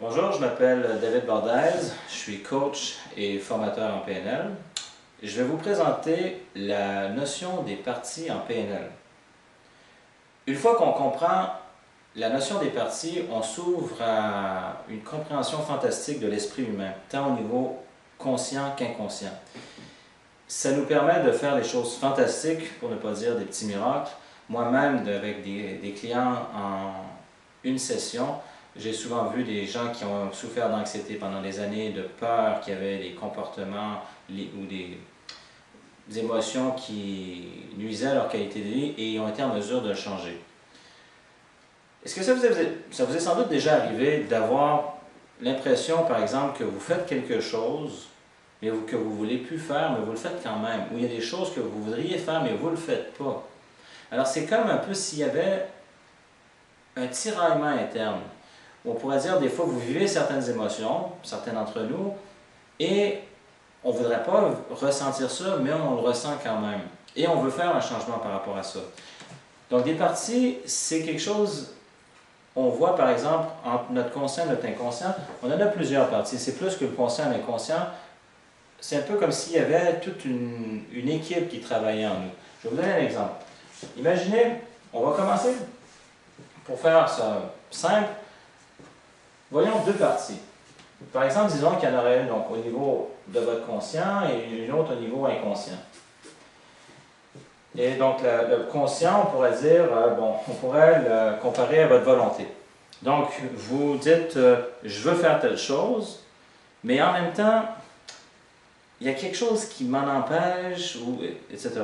Bonjour, je m'appelle David Bordez, je suis coach et formateur en PNL. Je vais vous présenter la notion des parties en PNL. Une fois qu'on comprend la notion des parties, on s'ouvre à une compréhension fantastique de l'esprit humain, tant au niveau conscient qu'inconscient. Ça nous permet de faire des choses fantastiques, pour ne pas dire des petits miracles. Moi-même, avec des clients en une session, j'ai souvent vu des gens qui ont souffert d'anxiété pendant des années, de peur, qui avaient des comportements ou des émotions qui nuisaient à leur qualité de vie et ils ont été en mesure de le changer. Est-ce que ça vous est sans doute déjà arrivé d'avoir l'impression, par exemple, que vous faites quelque chose mais que vous ne voulez plus faire, mais vous le faites quand même, ou il y a des choses que vous voudriez faire, mais vous ne le faites pas. Alors c'est comme un peu s'il y avait un tiraillement interne. On pourrait dire, des fois, vous vivez certaines émotions, certains d'entre nous, et on ne voudrait pas ressentir ça, mais on le ressent quand même. Et on veut faire un changement par rapport à ça. Donc des parties, c'est quelque chose, on voit par exemple, entre notre conscient et notre inconscient, on en a plusieurs parties. C'est plus que le conscient et l'inconscient. C'est un peu comme s'il y avait toute une équipe qui travaillait en nous. Je vais vous donner un exemple. Imaginez, on va commencer, pour faire ça simple, voyons deux parties. Par exemple, disons qu'il y en aurait une donc, au niveau de votre conscient et une autre au niveau inconscient. Et donc, le conscient, on pourrait dire, on pourrait le comparer à votre volonté. Donc, vous dites, je veux faire telle chose, mais en même temps, il y a quelque chose qui m'en empêche, etc.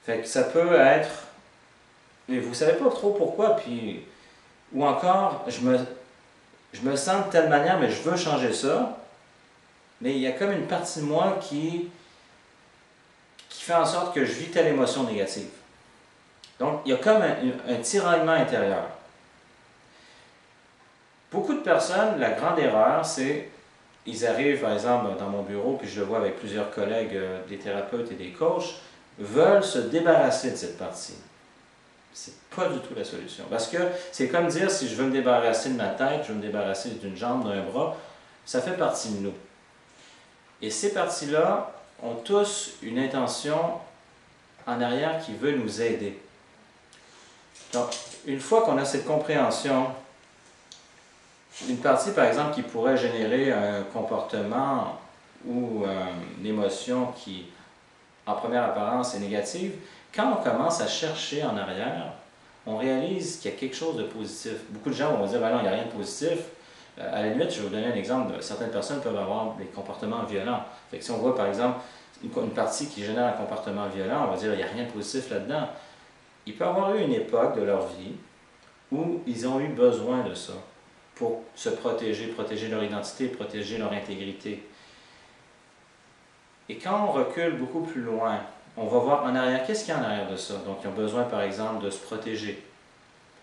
Fait que ça peut être, mais vous ne savez pas trop pourquoi, puis, ou encore, je me sens de telle manière, mais je veux changer ça, mais il y a comme une partie de moi qui fait en sorte que je vis telle émotion négative. Donc, il y a comme un tiraillement intérieur. Beaucoup de personnes, la grande erreur, c'est ils arrivent, par exemple, dans mon bureau, puis je le vois avec plusieurs collègues, des thérapeutes et des coachs, veulent se débarrasser de cette partie. C'est pas du tout la solution. Parce que c'est comme dire, si je veux me débarrasser de ma tête, je veux me débarrasser d'une jambe, d'un bras, ça fait partie de nous. Et ces parties-là ont tous une intention en arrière qui veut nous aider. Donc, une fois qu'on a cette compréhension, une partie, par exemple, qui pourrait générer un comportement ou une émotion qui, en première apparence, est négative, quand on commence à chercher en arrière, on réalise qu'il y a quelque chose de positif. Beaucoup de gens vont dire, ben non, il n'y a rien de positif. À la limite, je vais vous donner un exemple. Certaines personnes peuvent avoir des comportements violents. Fait que si on voit, par exemple, une partie qui génère un comportement violent, on va dire, il n'y a rien de positif là-dedans. Il peut y avoir eu une époque de leur vie où ils ont eu besoin de ça pour se protéger, protéger leur identité, protéger leur intégrité. Et quand on recule beaucoup plus loin, on va voir en arrière, qu'est-ce qu'il y a en arrière de ça? Donc, ils ont besoin, par exemple, de se protéger.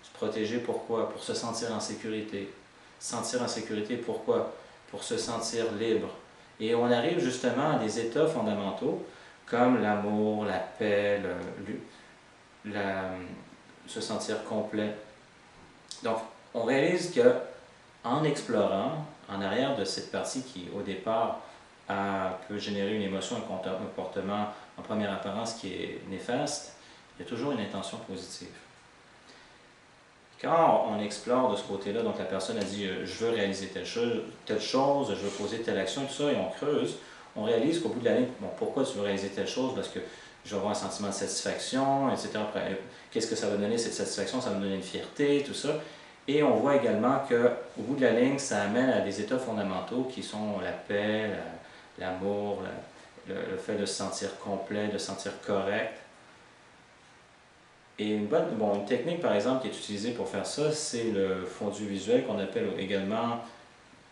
Se protéger pourquoi? Pour se sentir en sécurité. Se sentir en sécurité pourquoi? Pour se sentir libre. Et on arrive justement à des états fondamentaux comme l'amour, la paix, se sentir complet. Donc, on réalise que en explorant en arrière de cette partie qui, au départ, peut générer une émotion, un comportement en première apparence qui est néfaste, il y a toujours une intention positive. Quand on explore de ce côté-là, donc la personne a dit je veux réaliser telle chose, je veux poser telle action, tout ça, et on creuse, on réalise qu'au bout de la ligne, bon, pourquoi tu veux réaliser telle chose? Parce que je vais avoir un sentiment de satisfaction, etc. Qu'est-ce que ça va donner cette satisfaction? Ça va me donner une fierté, tout ça. Et on voit également qu'au bout de la ligne, ça amène à des états fondamentaux qui sont la paix, l'amour, le fait de se sentir complet, de se sentir correct. Et une technique, par exemple, qui est utilisée pour faire ça, c'est le fondu visuel qu'on appelle également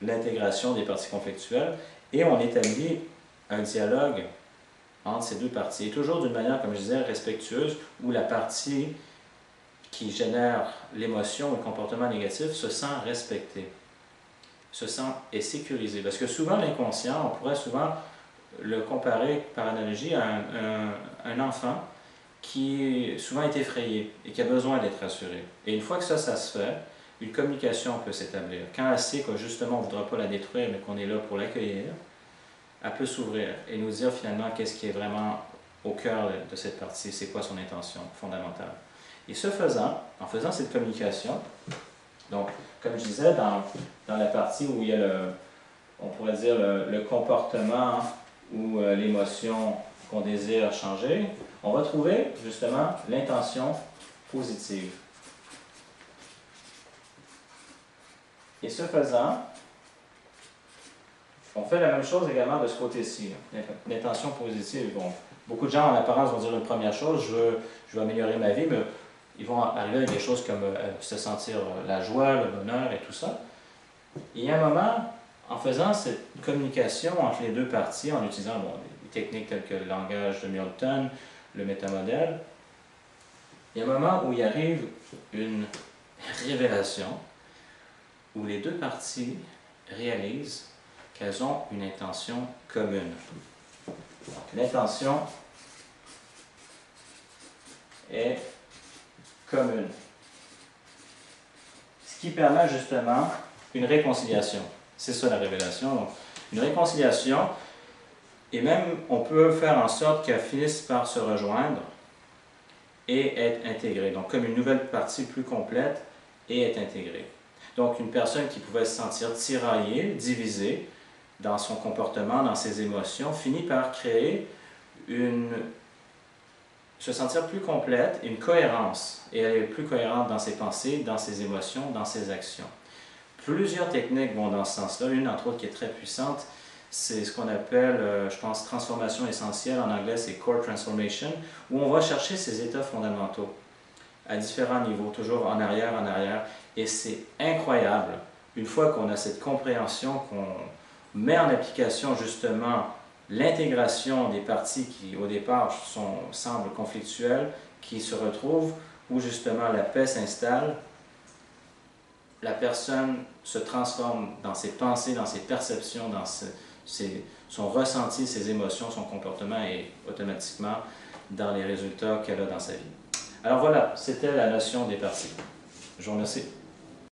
l'intégration des parties conflictuelles. Et on établit un dialogue entre ces deux parties. Et toujours d'une manière, comme je disais, respectueuse, où la partie qui génère l'émotion ou le comportement négatif se sent respectée, se sent et sécurisé. Parce que souvent, l'inconscient, on pourrait souvent le comparer par analogie à un enfant qui souvent est effrayé et qui a besoin d'être rassuré. Et une fois que ça se fait, une communication peut s'établir. Quand elle sait que justement on ne voudra pas la détruire, mais qu'on est là pour l'accueillir, elle peut s'ouvrir et nous dire finalement qu'est-ce qui est vraiment au cœur de cette partie, c'est quoi son intention fondamentale. Et ce faisant, en faisant cette communication, donc comme je disais, dans la partie où il y a on pourrait dire le comportement ou l'émotion qu'on désire changer, on va trouver justement l'intention positive. Et ce faisant, on fait la même chose également de ce côté-ci, l'intention positive. Bon, beaucoup de gens en apparence vont dire une première chose, je veux améliorer ma vie, mais ils vont arriver avec des choses comme se sentir la joie, le bonheur et tout ça. Et il y a un moment, en faisant cette communication entre les deux parties, en utilisant des techniques telles que le langage de Milton, le métamodèle, il y a un moment où il arrive une révélation, où les deux parties réalisent qu'elles ont une intention commune. L'intention est commune. Ce qui permet justement une réconciliation. C'est ça la révélation. Donc, une réconciliation, et même on peut faire en sorte qu'elles finissent par se rejoindre et être intégrées. Donc comme une nouvelle partie plus complète et être intégrée. Donc une personne qui pouvait se sentir tiraillée, divisée dans son comportement, dans ses émotions, finit par créer se sentir plus complète, une cohérence. Et elle est plus cohérente dans ses pensées, dans ses émotions, dans ses actions. Plusieurs techniques vont dans ce sens-là. Une, entre autres, qui est très puissante, c'est ce qu'on appelle, je pense, transformation essentielle. En anglais, c'est Core Transformation, où on va chercher ces états fondamentaux à différents niveaux, toujours en arrière. Et c'est incroyable. Une fois qu'on a cette compréhension, qu'on met en application justement l'intégration des parties qui, au départ, semblent conflictuelles, qui se retrouvent, où justement la paix s'installe, la personne se transforme dans ses pensées, dans ses perceptions, dans son ressenti, ses émotions, son comportement et automatiquement dans les résultats qu'elle a dans sa vie. Alors voilà, c'était la notion des parties. Je vous remercie.